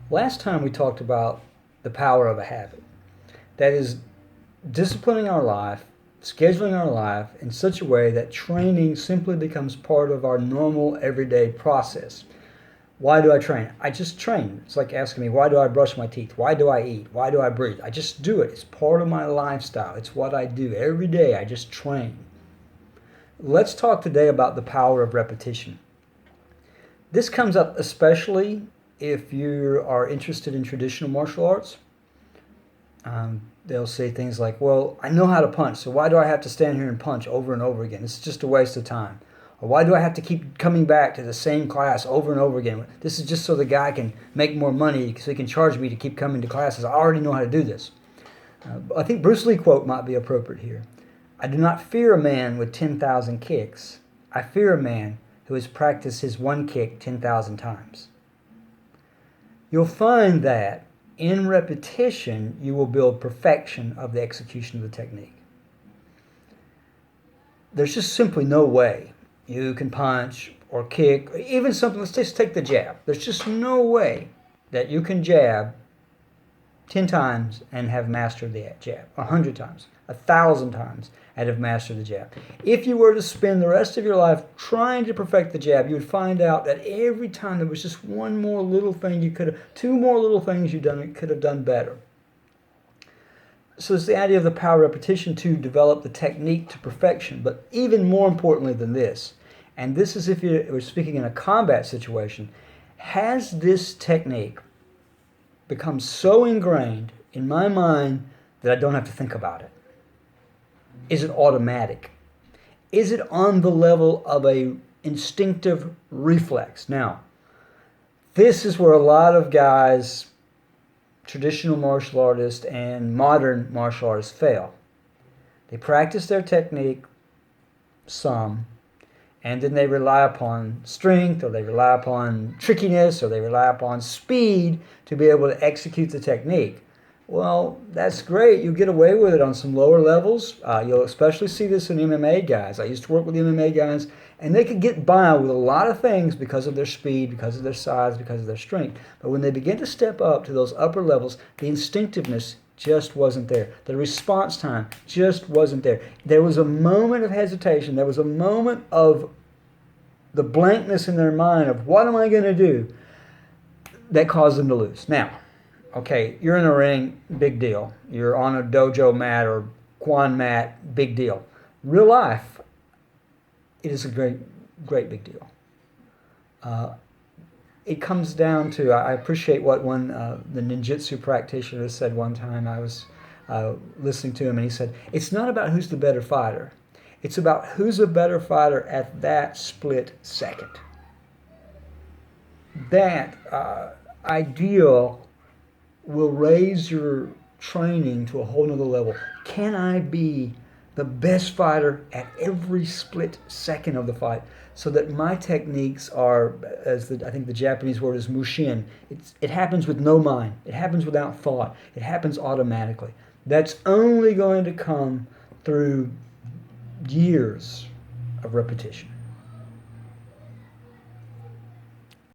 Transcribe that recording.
Last time we talked about the power of a habit. That is disciplining our life, scheduling our life in such a way that training simply becomes part of our normal everyday process. Why do I train? I just train. It's like asking me, why do I brush my teeth? Why do I eat? Why do I breathe? I just do it. It's part of my lifestyle. It's what I do every day. I just train. Let's talk today about the power of repetition. This comes up especially if you are interested in traditional martial arts. They'll say things like, well, I know how to punch, so why do I have to stand here and punch over and over again? It's just a waste of time. Or why do I have to keep coming back to the same class over and over again? This is just so the guy can make more money so he can charge me to keep coming to classes. I already know how to do this. I think Bruce Lee quote might be appropriate here. I do not fear a man with 10,000 kicks. I fear a man who has practiced his one kick 10,000 times. You'll find that in repetition, you will build perfection of the execution of the technique. There's just simply no way you can punch or kick, or even something, let's just take the jab. There's just no way that you can jab 10 times and have mastered the jab, 100 times, 1,000 times and have mastered the jab. If you were to spend the rest of your life trying to perfect the jab, you would find out that every time there was just one more little thing you could have, two more little things you could have done better. So it's the idea of the power of repetition to develop the technique to perfection. But even more importantly than this, and this is if you were speaking in a combat situation, has this technique become so ingrained in my mind that I don't have to think about it? Is it automatic? Is it on the level of a instinctive reflex? Now, this is where a lot of guys, traditional martial artists and modern martial artists, fail. They practice their technique some, and then they rely upon strength, or they rely upon trickiness, or they rely upon speed to be able to execute the technique. Well, that's great. You get away with it on some lower levels. You'll especially see this in MMA guys. I used to work with MMA guys, and they could get by with a lot of things because of their speed, because of their size, because of their strength. But when they begin to step up to those upper levels, the instinctiveness just wasn't there. The response time just wasn't there. There was a moment of hesitation. There was a moment of the blankness in their mind of what am I going to do that caused them to lose. Now, okay, you're in a ring, big deal. You're on a dojo mat or Quan mat, big deal. Real life, it is a great, great big deal. It comes down to, I appreciate what the ninjutsu practitioner said one time. I was listening to him, and he said, it's not about who's the better fighter. It's about who's a better fighter at that split second. That ideal will raise your training to a whole nother level. Can I be the best fighter at every split second of the fight so that my techniques are, I think the Japanese word is mushin. It happens with no mind. It happens without thought. It happens automatically. That's only going to come through years of repetition.